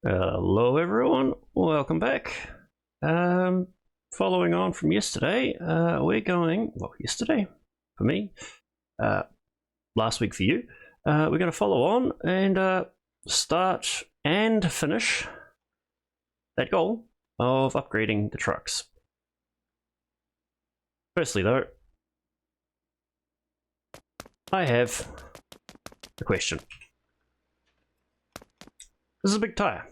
Hello everyone, welcome back. Following on from yesterday, we're going, well, yesterday for me, last week for you, we're going to follow on and start and finish that goal of upgrading the trucks. Firstly though, I have a question. This is a big tire.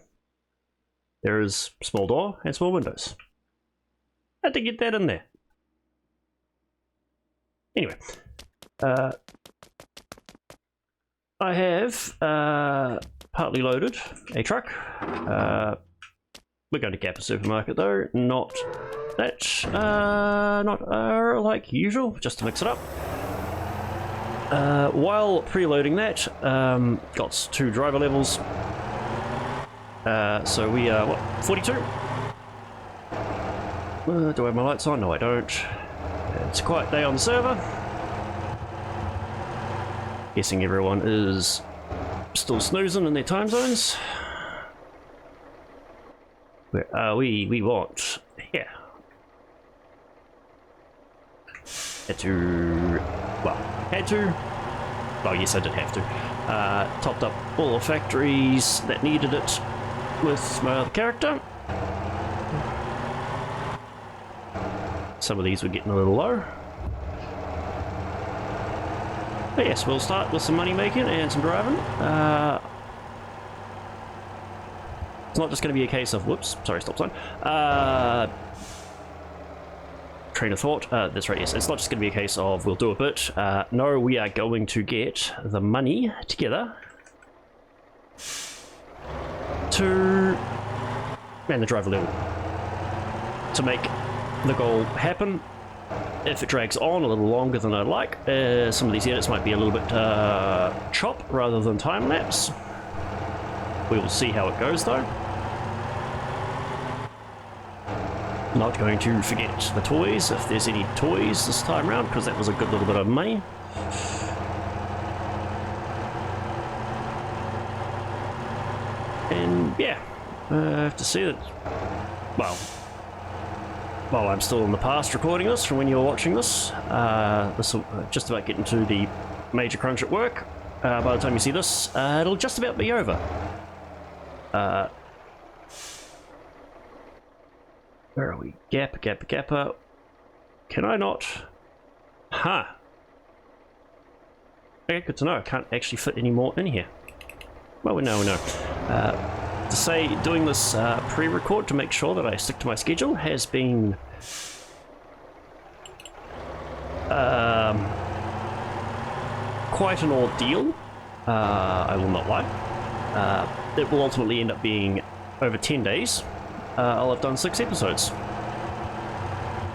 There is small door and small windows. How'd they get that in there? Anyway, I have partly loaded a truck. We're going to Gap a supermarket though, not that, not like usual, just to mix it up. While preloading that, got 2 driver levels. So we are, what, 42? Do I have my lights on? No, I don't. It's a quiet day on the server. Guessing everyone is still snoozing in their time zones. Where are we? We want here. Had to, oh yes I did have to. Topped up all the factories that needed it with my other character. Some of these were getting a little low. But yes, we'll start with some money making and some driving. It's not just going to be a case of, whoops, sorry, stop sign. Train of thought, that's right, yes, it's not just going to be a case of we'll do a bit. No, we are going to get the money together to man the driver level to make the goal happen. If it drags on a little longer than I'd like, some of these edits might be a little bit chop rather than time lapse. We will see how it goes though. Not going to forget the toys if there's any toys this time around, because that was a good little bit of money. And yeah, I have to say that, well, while I'm still in the past recording this from when you're watching this, this will just about get into the major crunch at work. By the time you see this, it'll just about be over. Where are we? Gapper. Can I not? Huh. Okay, good to know. I can't actually fit any more in here. Well, we know. To say, doing this pre-record to make sure that I stick to my schedule has been quite an ordeal. I will not lie. It will ultimately end up being over 10 days. I'll have done 6 episodes.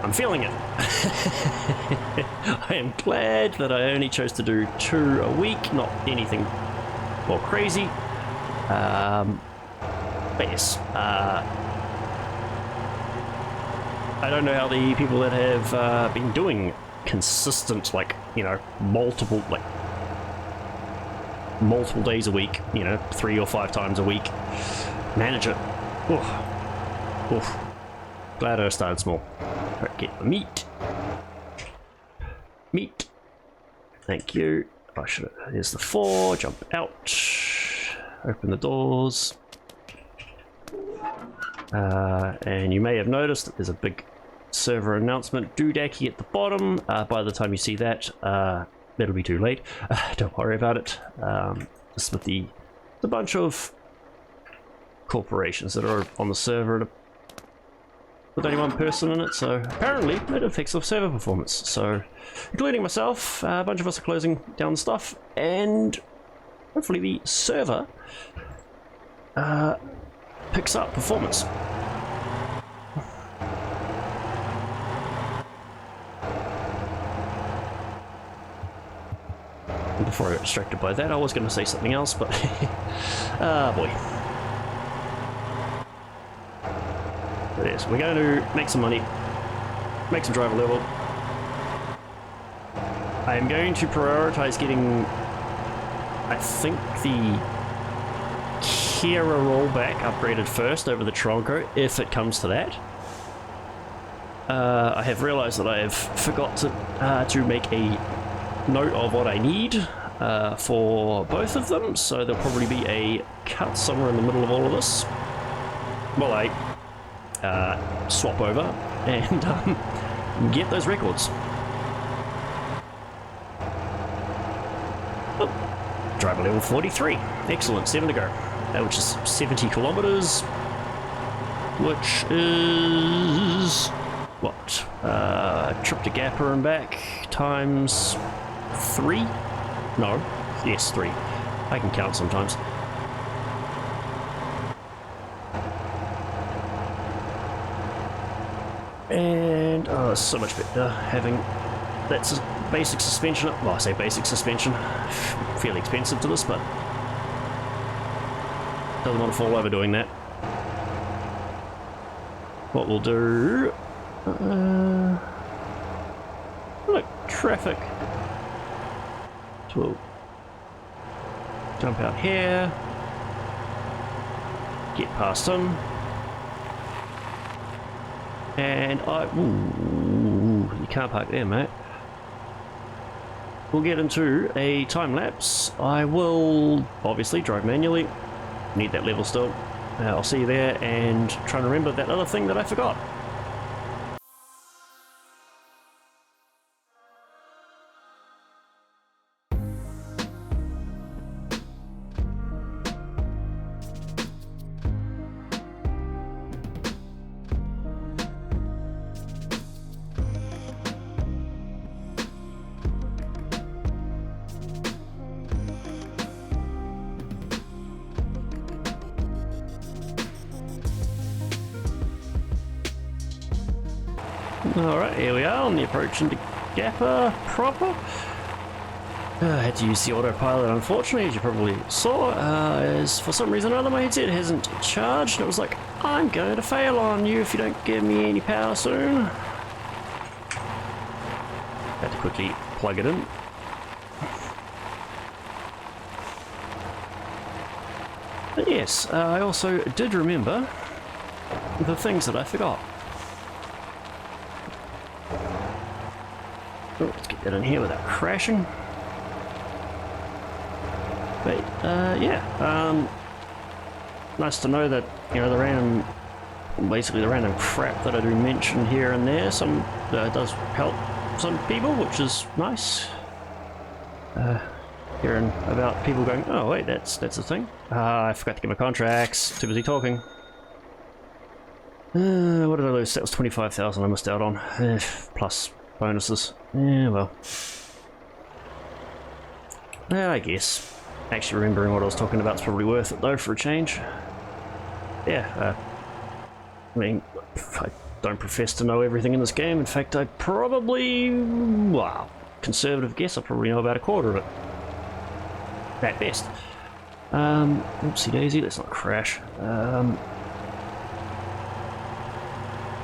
I'm feeling it. I am glad that I only chose to do 2 a week, not anything more crazy. But yes, I don't know how the people that have been doing consistent, like, you know, multiple days a week, you know, 3 or 5 times a week, manage it. Oof. Glad I started small. Right, get the meat. Thank you. I should. Here's the 4. Jump out. Open the doors. And you may have noticed that there's a big server announcement doodacky at the bottom. By the time you see that, it'll be too late. Don't worry about it. Just with the bunch of corporations that are on the server with only 1 person in it, so apparently it affects the server performance. So, including myself, a bunch of us are closing down the stuff, and hopefully the server picks up performance. Before I got distracted by that, I was going to say something else, but boy. But yes, we're going to make some money, make some driver level. I am going to prioritize getting, I think, the Tierra rollback upgraded first over the Tronco, if it comes to that. I have realised that I have forgot to make a note of what I need for both of them, so there'll probably be a cut somewhere in the middle of all of this. Well, I swap over and get those records. Oh, driver level 43. Excellent, 7 to go. Which is 70 kilometers, which is what? Trip to Gapper and back times 3? No, yes, 3. I can count sometimes. And oh, it's so much better having that basic suspension. Well, I say basic suspension, fairly expensive to this, but doesn't want to fall over doing that. What we'll do... look, traffic. So we'll jump out here, get past him, and ooh, you can't park there, mate. We'll get into a time lapse. I will obviously drive manually. Need that level still. I'll see you there, and try and remember that other thing that I forgot. Alright, here we are on the approach into Gapper proper. I had to use the autopilot, unfortunately, as you probably saw, as for some reason or other my headset hasn't charged, and it was like, I'm going to fail on you if you don't give me any power soon. Had to quickly plug it in. But yes, I also did remember the things that I forgot. Oh, let's get that in here without crashing. But yeah, nice to know that, you know, basically the random crap that I do mention here and there, does help some people, which is nice. Hearing about people going, oh wait, that's a thing. I forgot to get my contracts. Too busy talking. What did I lose? That was 25,000 I missed out on. Plus bonuses. Yeah, well. I guess. Actually remembering what I was talking about is probably worth it though for a change. Yeah, I mean, I don't profess to know everything in this game. In fact, I probably, wow, conservative guess, I probably know about a quarter of it. At best. Oopsie daisy, let's not crash.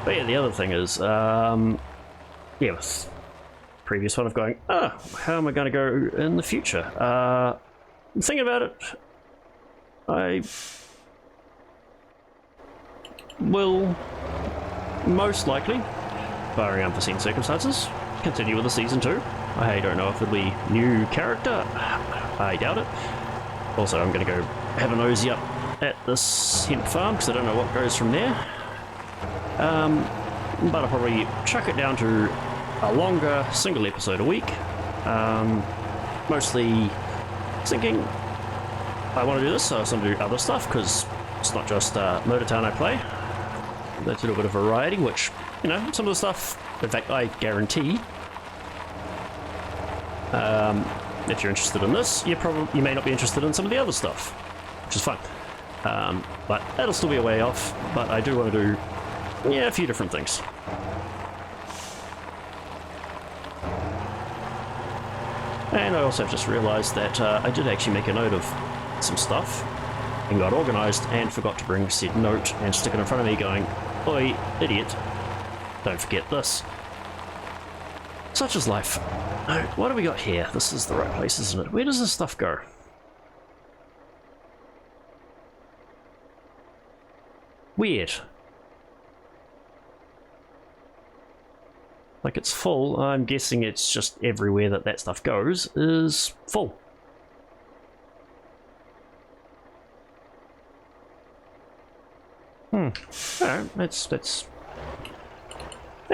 But yeah, the other thing is, yeah, with previous one of going, how am I going to go in the future? Thinking about it, I will most likely, barring unforeseen circumstances, continue with the season 2. I don't know if it'll be new character. I doubt it. Also, I'm going to go have a nosy up at this hemp farm because I don't know what goes from there. But I'll probably chuck it down to a longer single episode a week. Mostly thinking I want to do this, so I want to do other stuff because it's not just Motortown I play. That's a little bit of variety, which, you know, some of the stuff, in fact, I guarantee. If you're interested in this, you may not be interested in some of the other stuff, which is fun. But that'll still be a way off, but I do want to do, yeah, a few different things. And I also have just realised that I did actually make a note of some stuff and got organised and forgot to bring said note and stick it in front of me going, oi, idiot, don't forget this. Such is life. Now, what do we got here? This is the right place, isn't it? Where does this stuff go? Weird. Like it's full. I'm guessing it's just everywhere that that stuff goes is full. Alright, that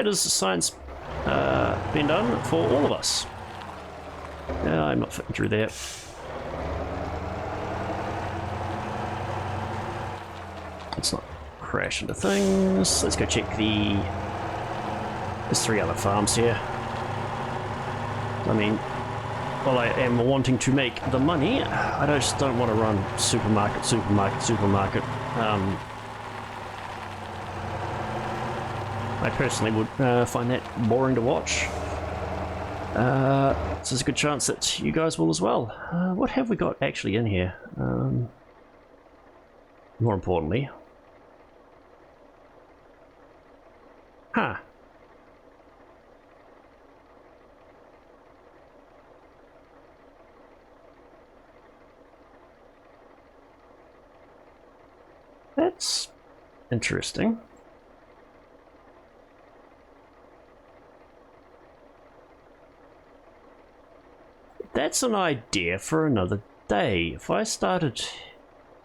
is science been done for all of us. I'm not fitting through there. Let's not crash into things. Let's go check the... There's 3 other farms here. I mean, while I am wanting to make the money, I just don't want to run supermarket. I personally would find that boring to watch. So there's a good chance that you guys will as well. What have we got actually in here? More importantly. Huh. That's interesting. That's an idea for another day. If I started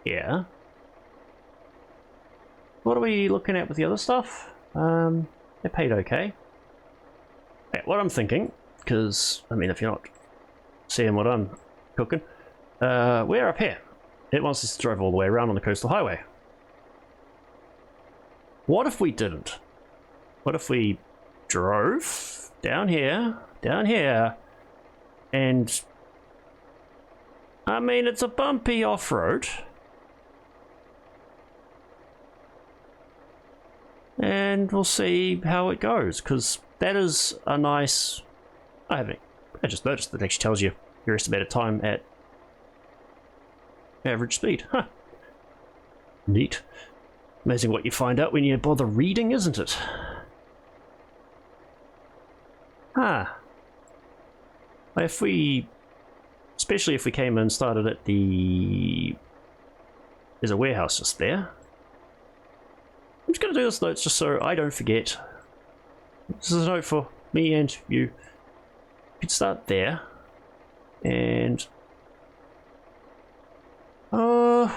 here... What are we looking at with the other stuff? They paid okay. Yeah, what I'm thinking, because, I mean, if you're not seeing what I'm cooking, we're up here. It wants us to drive all the way around on the coastal highway. What if we didn't? What if we drove down here, and... I mean, it's a bumpy off-road. And we'll see how it goes, because that is a nice... I just noticed that it actually tells you your estimated time at average speed. Huh. Neat. Amazing what you find out when you bother reading, isn't it? Huh. If we... Especially if we came and started at the... There's a warehouse just there. I'm just going to do this note just so I don't forget. This is a note for me and you. You could start there. And... Or...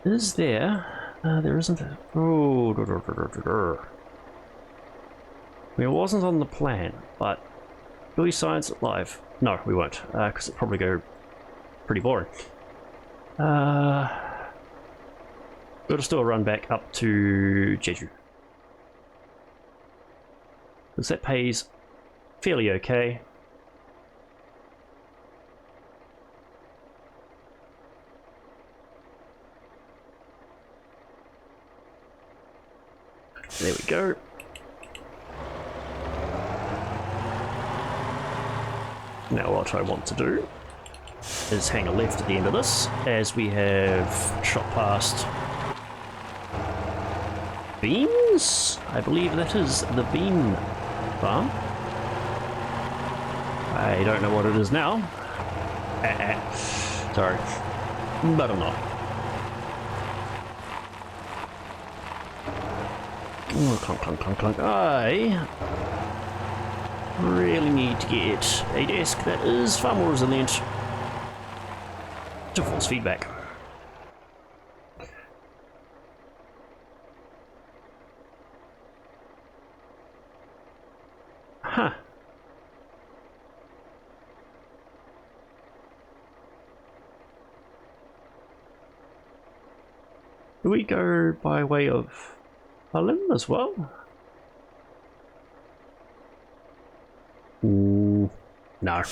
Is there? There isn't. Oh, I mean, it wasn't on the plan, but will we science it live? No, we won't, because it'll probably go pretty boring. Got to still run back up to Jeju, because that pays fairly okay. There we go. Now what I want to do is hang a left at the end of this, as we have shot past beans? I believe that is the bean farm. I don't know what it is now. Sorry. But I'm not. Oh, clunk, clunk, clunk, clunk. I really need to get a desk that is far more resilient to force feedback. Huh. Do we go by way of Harlem as well? No.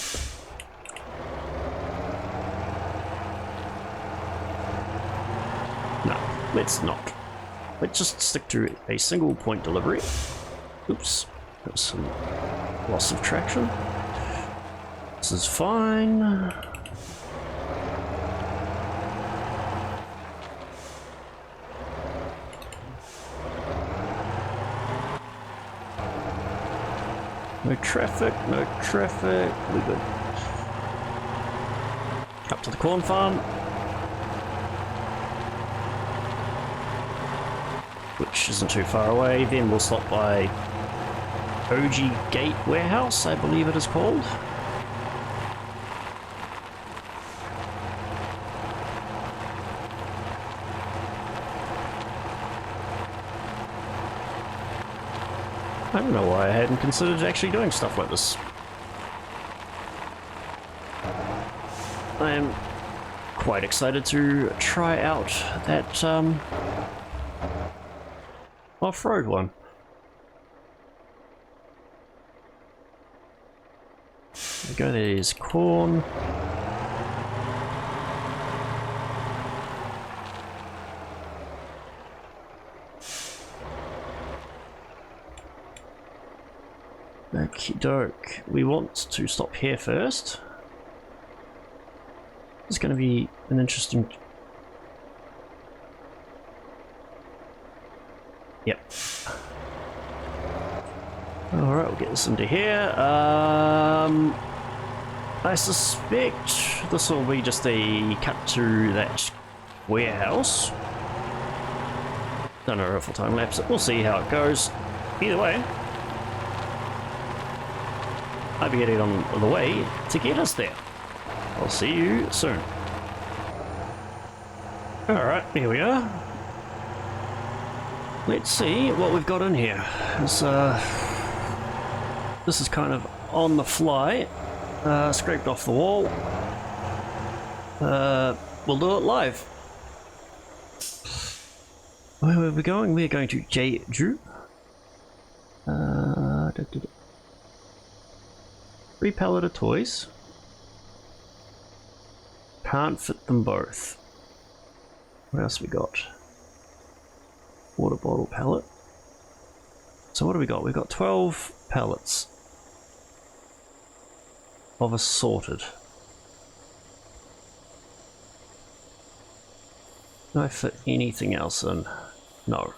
No, let's not. Let's just stick to a single point delivery. Oops, that was some loss of traction. This is fine. No traffic, no traffic. We're good. Up to the corn farm. Which isn't too far away. Then we'll stop by OG Gate Warehouse, I believe it is called. I don't know why I hadn't considered actually doing stuff like this. I am quite excited to try out that off-road one. There we go, there's corn. Okie doke. We want to stop here first. It's going to be an interesting... Yep. Alright, we'll get this into here. I suspect this will be just a cut to that warehouse. Don't know if we'll time lapse it. We'll see how it goes. Either way, I'll be getting on the way to get us there. I'll see you soon. Alright, here we are. Let's see what we've got in here. This is kind of on the fly. Scraped off the wall. We'll do it live. Where are we going? We're going to Jeju. 3 pallet of toys. Can't fit them both. What else we got? Water bottle pallet. So what do we got? We've got 12 pallets of assorted. Can I fit anything else in? No.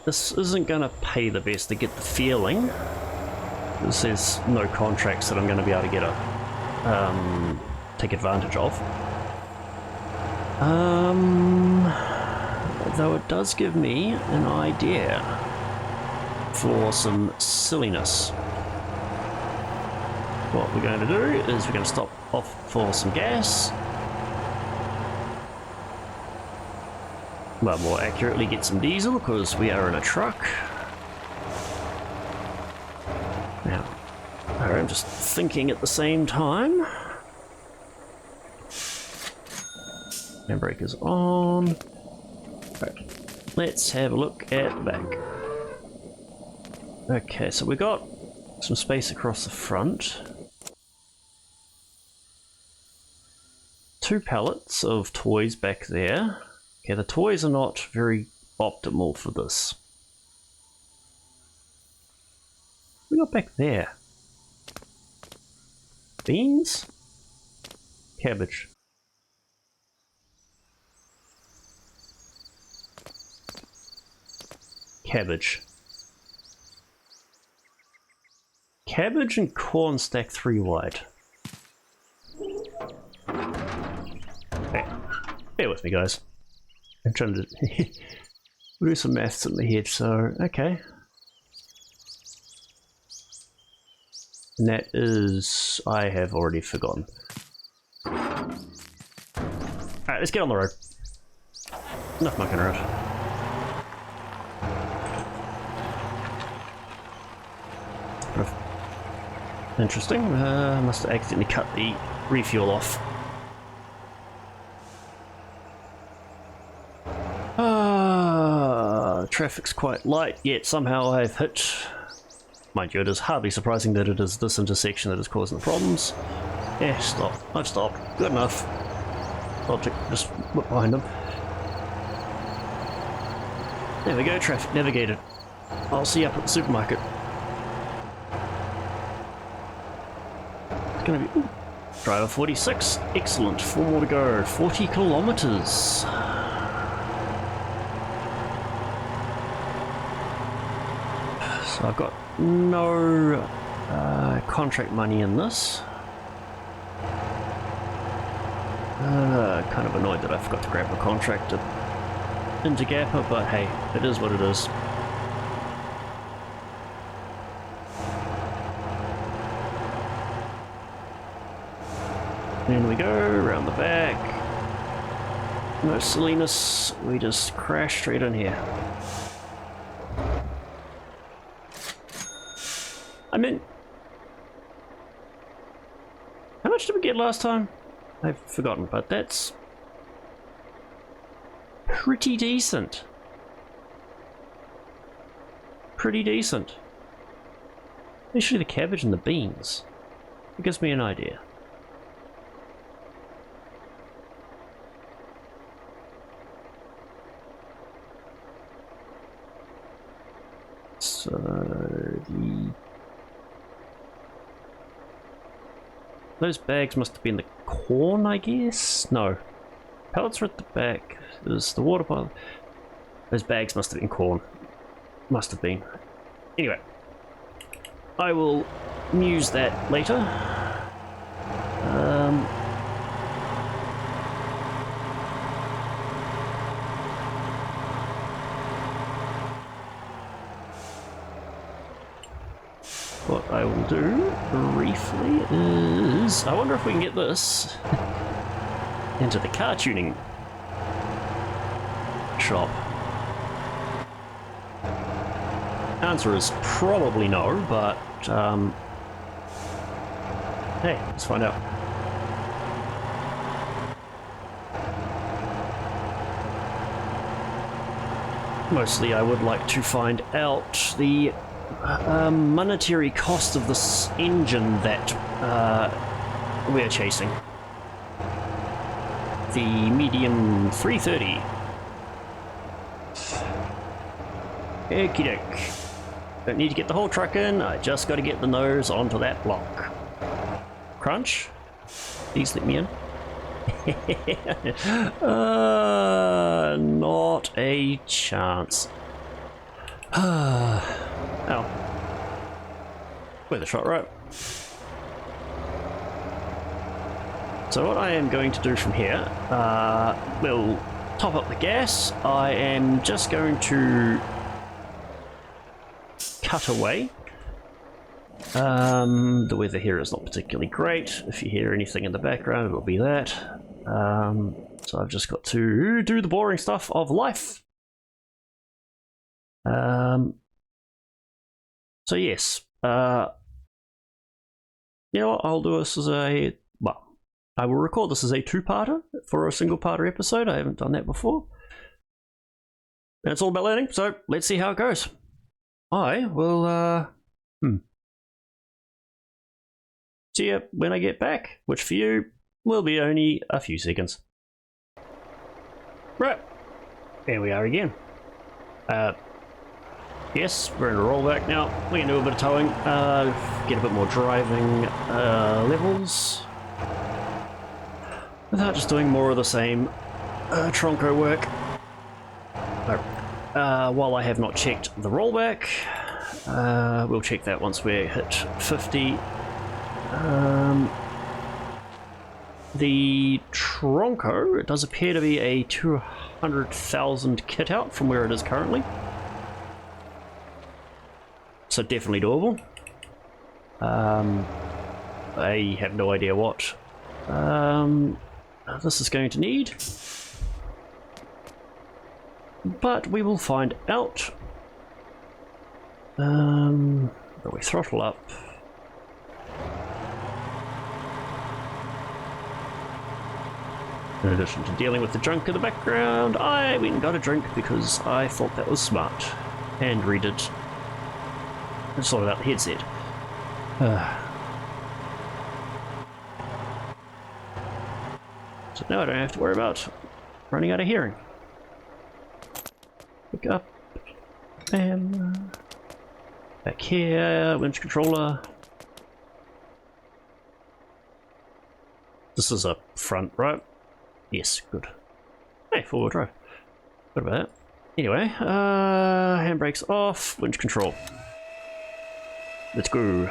This isn't going to pay the best to get the feeling. There's no contracts that I'm going to be able to get a take advantage of. Though it does give me an idea for some silliness. What we're going to do is we're going to stop off for some gas. Well, more accurately, get some diesel because we are in a truck. Now, I'm just thinking at the same time. Handbrake is on. Right, let's have a look at the back. Okay, so we got some space across the front. 2 pallets of toys back there. Okay, the toys are not very optimal for this. What we got back there? Beans? Cabbage. Cabbage. Cabbage and corn stacked 3 wide. Okay. Bear with me, guys. I'm trying to do some maths in my head, so okay. And that is... I have already forgotten. Alright, let's get on the road. Enough mucking around. Interesting. Must have accidentally cut the refuel off. Traffic's quite light, yet somehow I've hit... Mind you, it is hardly surprising that it is this intersection that is causing the problems. Yeah, stop. I've stopped. Good enough. I'll just look behind them. There we go, traffic navigated. I'll see you up at the supermarket. It's gonna be... Ooh, driver 46. Excellent. 4 more to go. 40 kilometers. So I've got no contract money in this. Kind of annoyed that I forgot to grab the contract into Gapper, but hey, it is what it is. In we go, around the back. No silliness, we just crash straight in here. I mean, how much did we get last time? I've forgotten, but that's pretty decent. Pretty decent. Especially the cabbage and the beans. It gives me an idea. So those bags must have been the corn, I guess? No. Pallets are at the back. There's the water pile. Those bags must have been corn. Must have been. Anyway. I will muse that later. What I will do briefly is, I wonder if we can get this into the car tuning shop. Answer is probably no, but hey, let's find out. Mostly I would like to find out the monetary cost of this engine that we're chasing. The medium 330. Okie doke. Don't need to get the whole truck in, I just got to get the nose onto that block. Crunch? Please let me in. Not a chance. Oh. With a shot right. So what I am going to do from here, we'll top up the gas. I am just going to cut away. The weather here is not particularly great. If you hear anything in the background, it'll be that. So I've just got to do the boring stuff of life. So yes, you know what, I'll do this as a, well, I will record this as a two-parter for a single-parter episode. I haven't done that before. And it's all about learning, so let's see how it goes. I will, see you when I get back, which for you will be only a few seconds. Right, there we are again. Yes, we're in a rollback now. We can do a bit of towing, get a bit more driving levels, without just doing more of the same Tronco work. While I have not checked the rollback, we'll check that once we hit 50. The Tronco, it does appear to be a 200,000 kit out from where it is currently. So definitely doable. I have no idea what this is going to need, but we will find out. We throttle up. In addition to dealing with the junk in the background, I went and got a drink because I thought that was smart, and read it. I sorted out the headset. So now I don't have to worry about running out of hearing. Pick up. And back here, winch controller. This is a front, right? Yes, good. Hey, four-wheel drive. What about that? Anyway, handbrakes off, winch control. Let's go.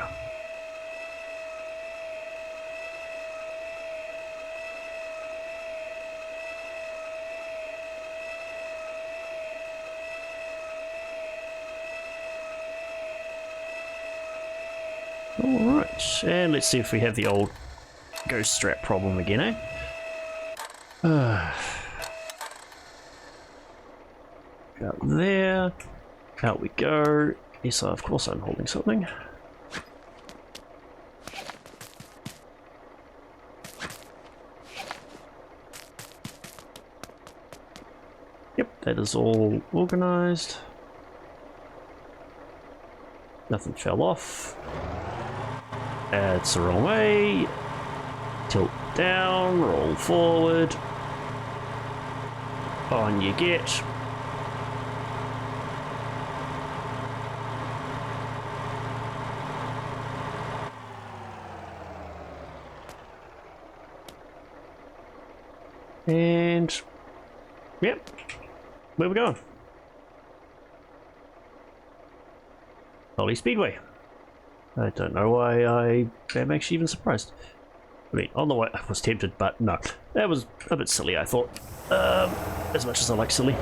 Alright, and let's see if we have the old ghost strap problem again, eh? Out there. Out we go. Yes, of course I'm holding something. Yep, that is all organized. Nothing fell off. It's the wrong way. Tilt down, roll forward. On you get. And yep, where we going? Holly Speedway. I don't know why I am actually even surprised. I mean, on the way I was tempted, but no, that was a bit silly, I thought. As much as I like silly.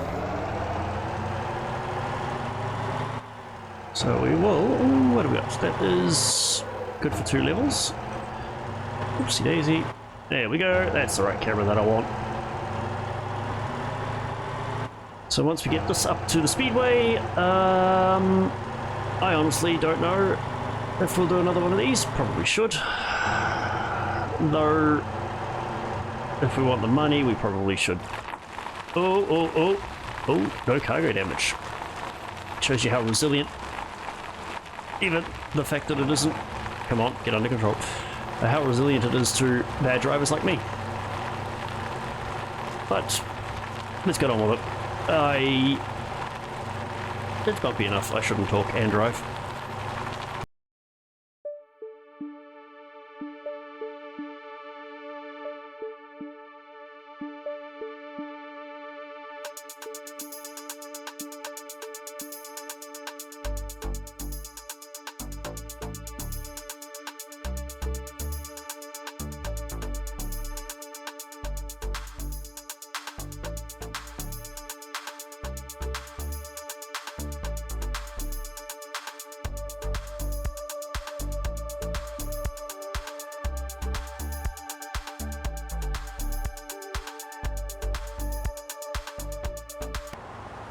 So we will. What have we got? That is good for 2 levels. Oopsie daisy. There we go. That's the right camera that I want. So once we get this up to the speedway, I honestly don't know if we'll do another one of these. Probably should. Though, if we want the money, we probably should. Oh, no cargo damage. Shows you how resilient, even the fact that it isn't, come on, get under control, how resilient it is to bad drivers like me. But, let's get on with it. It's bumpy enough, I shouldn't talk and drive.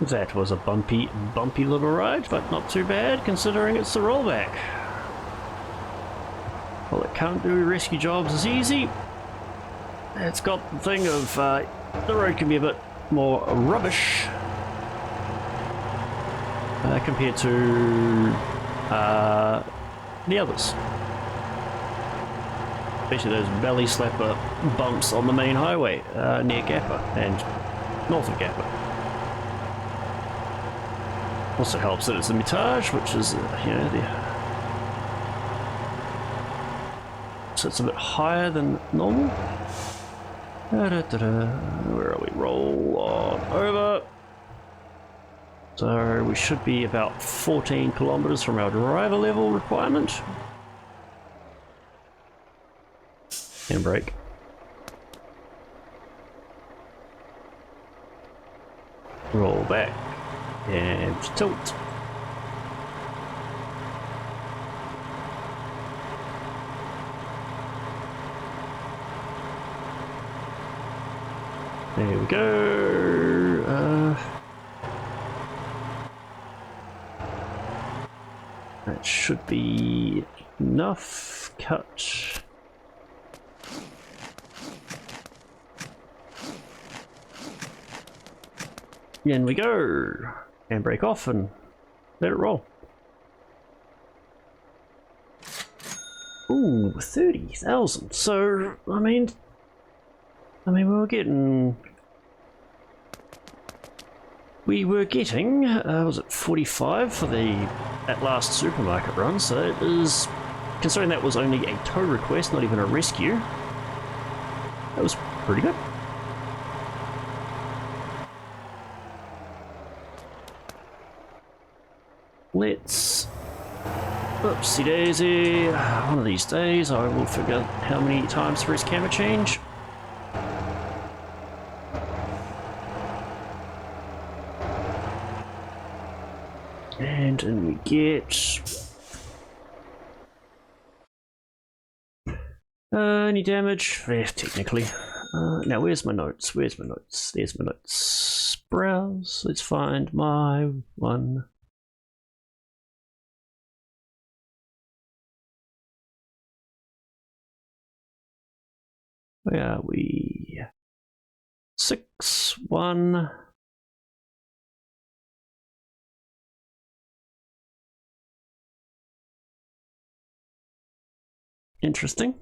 That was a bumpy little ride, but not too bad considering it's the rollback. Well, it can't do rescue jobs as easy. It's got the thing of the road can be a bit more rubbish compared to the others. Especially those belly slapper bumps on the main highway near Gappa and north of Gappa. Also helps that it's a Mitage, which is, you know, so it's a bit higher than normal. Where are we? Roll on over. So we should be about 14 kilometers from our driver level requirement. And brake. Roll back. And tilt. There we go. That should be enough. Cut. In we go. And break off and let it roll. Ooh, 30,000. So, I mean, we were getting, was it 45 for that last supermarket run? So it is, considering that was only a tow request, not even a rescue, that was pretty good. Let's Oopsie daisy. One of these days I will figure out how many times for his camera change. And then we get... any damage? Yeah, technically. Now where's my notes? Where's my notes? There's my notes. Browse. Let's find my one. Where are we? 6, 1. Interesting.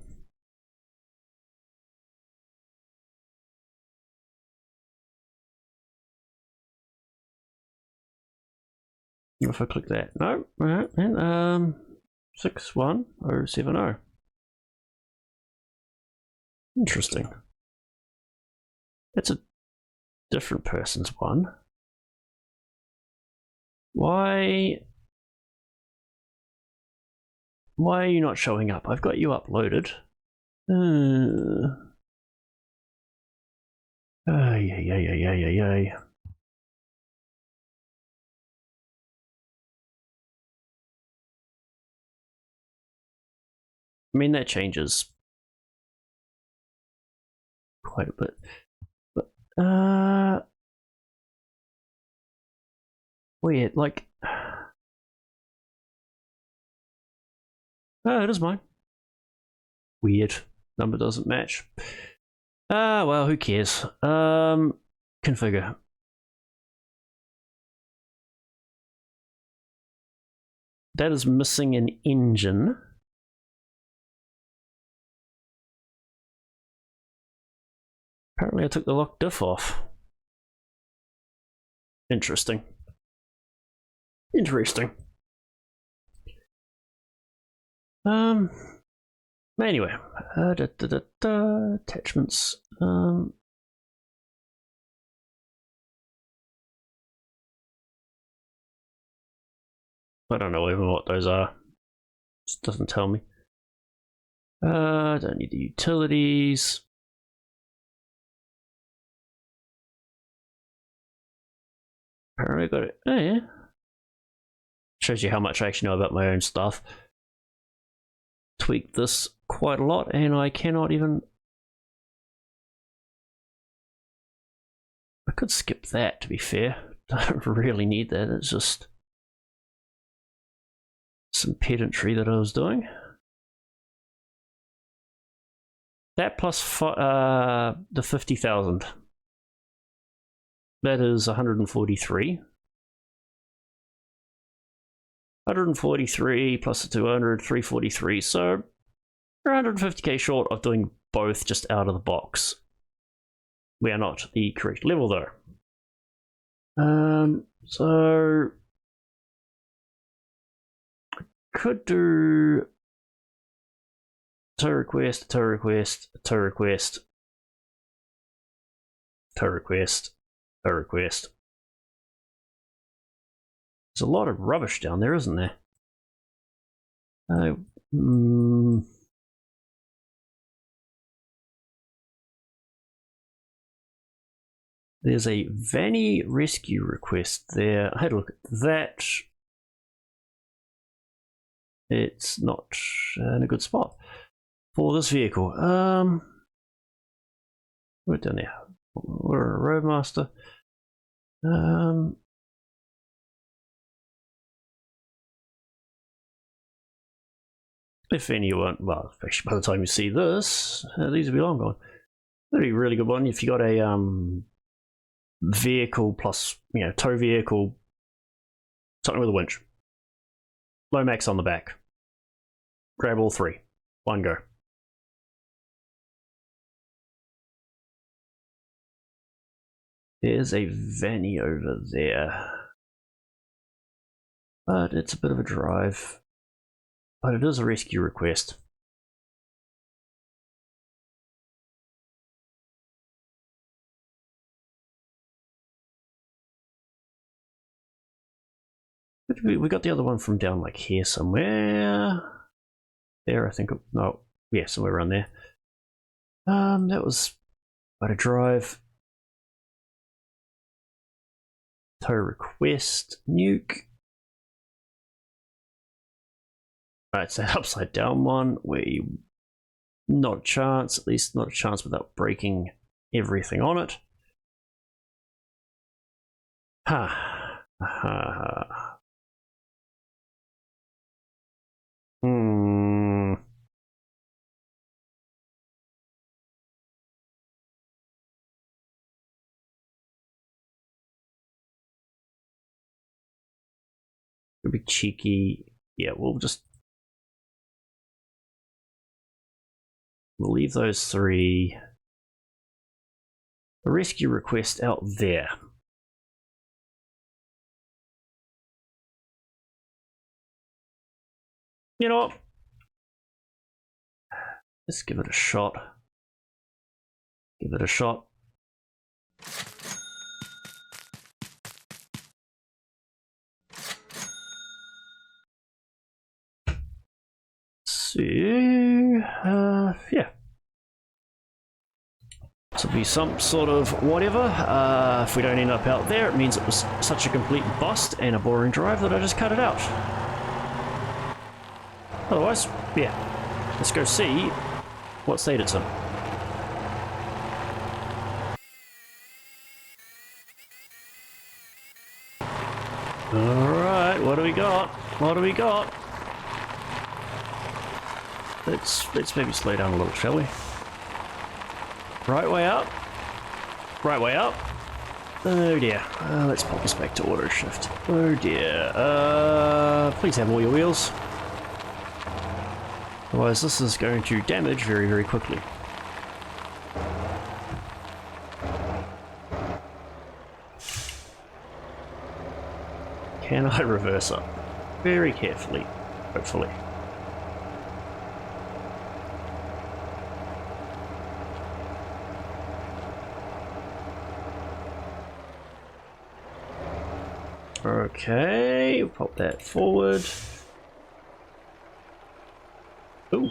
If I click that, no, right, and 61070. Interesting. That's a different person's one. Why are you not showing up? I've got you uploaded. Yeah. I mean, that changes quite a bit. But, weird, like... Oh, it is mine. Weird. Number doesn't match. Well, who cares? Configure. That is missing an engine. Apparently I took the lock diff off. Interesting. Interesting. Anyway, attachments. I don't know even what those are. Just doesn't tell me. Don't need the utilities. Apparently I got it. Oh yeah. Shows you how much I actually know about my own stuff. Tweaked this quite a lot, and I cannot even... I could skip that, to be fair. I don't really need that. It's just some pedantry that I was doing. That plus the 50,000. That is 143. 143 plus the 200, 343. So we're 150k short of doing both just out of the box. We are not the correct level though. So I could do tow request, tow request, tow request, tow request, tow request. There's a lot of rubbish down there, isn't there? There's a Vanny rescue request there. I had a look at that. It's not in a good spot for this vehicle. We're down there. We're a roadmaster. If anyone, well, especially by the time you see this, these will be long gone. That'd be a really good one if you got a vehicle plus, tow vehicle, something with a winch. Low max on the back. Grab all three. One go. There's a Vanny over there. But it's a bit of a drive. But it is a rescue request. we got the other one from down like here somewhere. There, I think. No, yeah, somewhere around there. That was quite a drive. Tow request, nuke. Alright, so upside down one, not a chance, at least not a chance without breaking everything on it. Ha. Ha. Could be cheeky. Yeah, we'll leave those three. A rescue request out there. You know what? Let's give it a shot. Give it a shot. So, yeah. This will be some sort of whatever. If we don't end up out there, it means it was such a complete bust and a boring drive that I just cut it out. Otherwise, yeah. Let's go see what state it's in. Alright, what do we got? What do we got? Let's maybe slow down a little, shall we? Right way up. Right way up. Oh dear. Let's pop this back to auto shift. Oh dear. Please have all your wheels. Otherwise this is going to damage very, very quickly. Can I reverse up? Very carefully, hopefully. Okay, pop that forward. Ooh.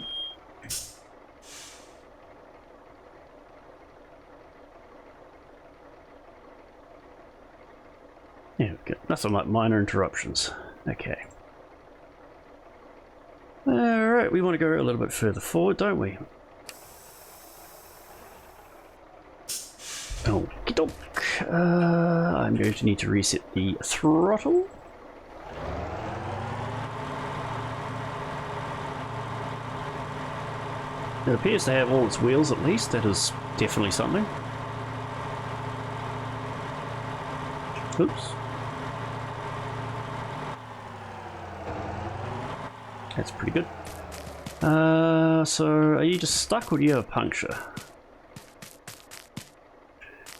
Yeah, good. Nothing like minor interruptions. Okay. Alright, we want to go a little bit further forward, don't we? Okie doke. I'm going to need to reset the throttle. It appears to have all its wheels at least. That is definitely something. Oops. That's pretty good. So are you just stuck or do you have a puncture?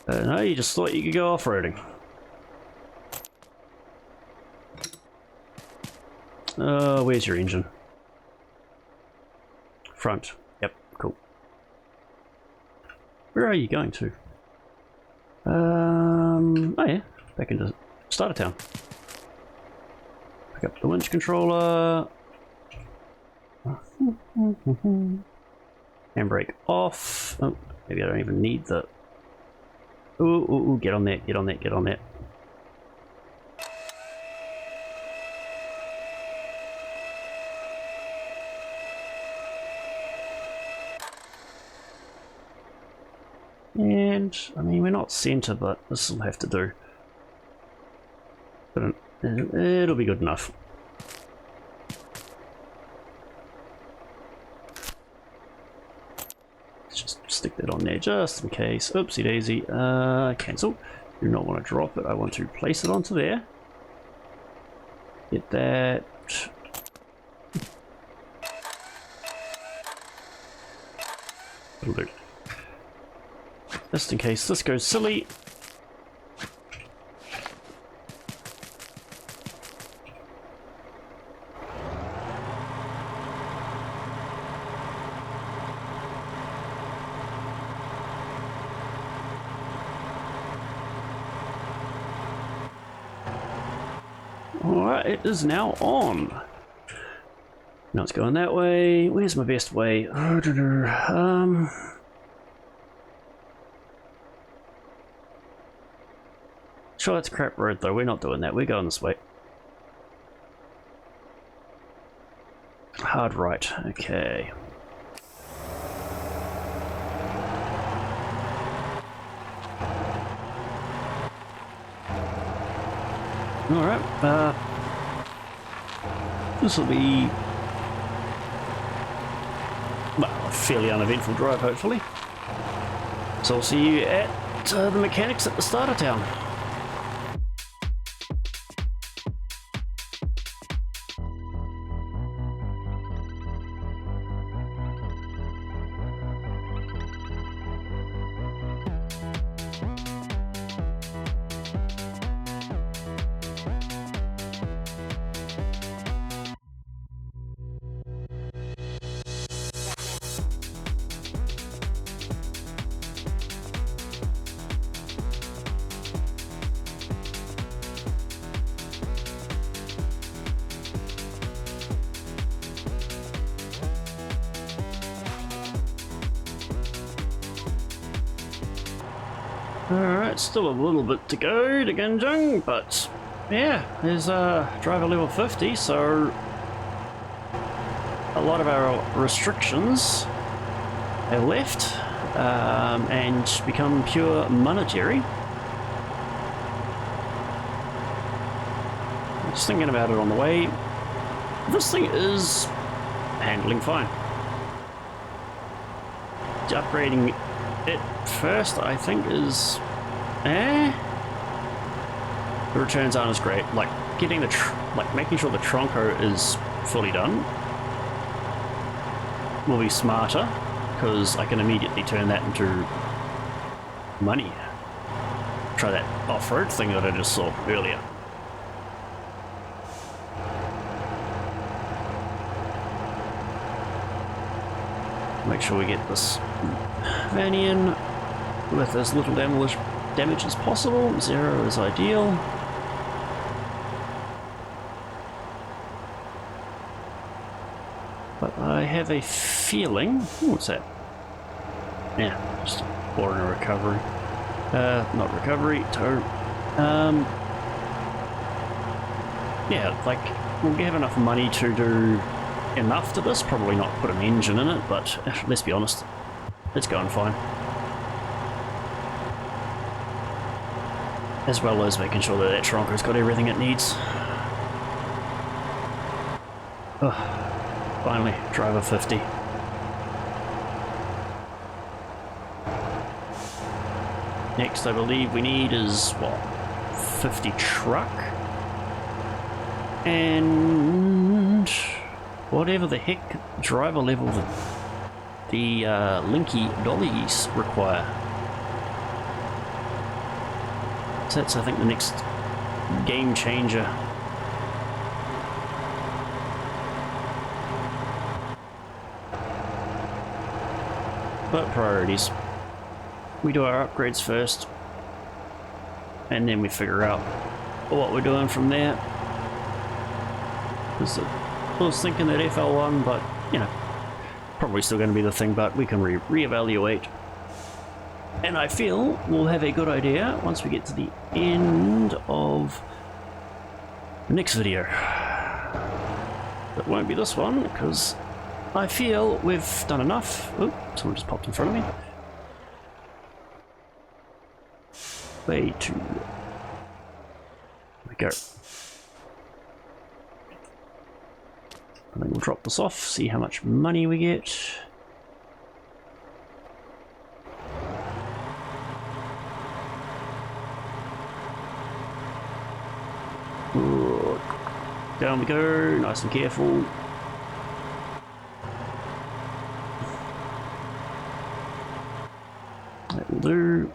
No, you just thought you could go off-roading. Where's your engine? Front. Yep, cool. Where are you going to? Oh yeah, back into starter town. Pick up the winch controller. Handbrake off. Oh, maybe I don't even need the... Ooh, get on that, get on that, get on that. And, I mean, we're not center, but this will have to do. But it'll be good enough. Let's just stick that on there just in case. Oopsie daisy. Cancel. Do not want to drop it. I want to place it onto there. Get that. That'll do. Just in case this goes silly. Alright, it is now on. Now it's going that way. Where's my best way? Sure, that's a crap road though. We're not doing that. We're going this way. Hard right. Okay. Alright, this will be, well, a fairly uneventful drive, hopefully. So I'll see you at the mechanics at the start of town. Alright, still a little bit to go to Ginjung, but yeah, there's driver level 50, so a lot of our restrictions have left and become pure monetary. Just thinking about it on the way, this thing is handling fine. Upgrading it first, I think, is the returns aren't as great. Like getting the making sure the tronco is fully done will be smarter, because I can immediately turn that into money. Try that off-road thing that I just saw earlier. Make sure we get this van in with as little damage as possible. 0 is ideal. But I have a feeling... what's that? Yeah, just boring a recovery. Not recovery, tow. Yeah, like, we'll have enough money to do enough to this. Probably not put an engine in it, but let's be honest, it's going fine. As well as making sure that that tronco's got everything it needs. Oh, finally, driver 50. Next, I believe we need is, what, 50 truck? And whatever the heck driver level the Linky Dollies require. So that's, I think, the next game changer. But priorities. We do our upgrades first, and then we figure out what we're doing from there. I was thinking that FL1, but, you know, probably still going to be the thing, but we can reevaluate. And I feel we'll have a good idea once we get to the end of the next video. It won't be this one, because I feel we've done enough. Oh, someone just popped in front of me. Way too... There we go. And then we'll drop this off, see how much money we get. Ooh. Down we go, nice and careful. That will do.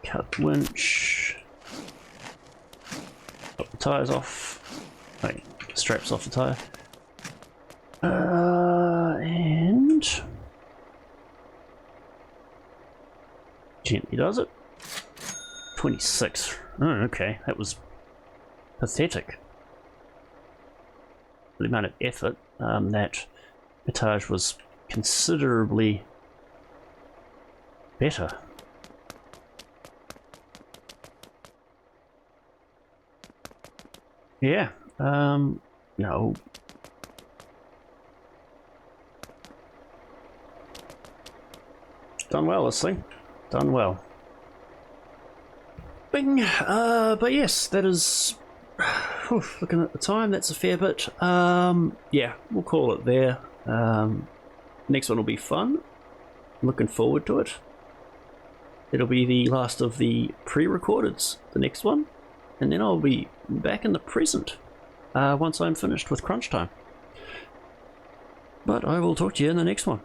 Cut winch. Pop the tyres off. Wait, straps off the tyre. And gently does it. 26. Oh, okay, that was pathetic. the amount of effort, that Etage was considerably better. Yeah, no. Done well, this thing. Done well. Bing! But yes, that is... looking at the time, that's a fair bit. Yeah, we'll call it there. Next one will be fun. Looking forward to it. It'll be the last of the pre-recordeds, the next one. And then I'll be back in the present once I'm finished with crunch time. But I will talk to you in the next one.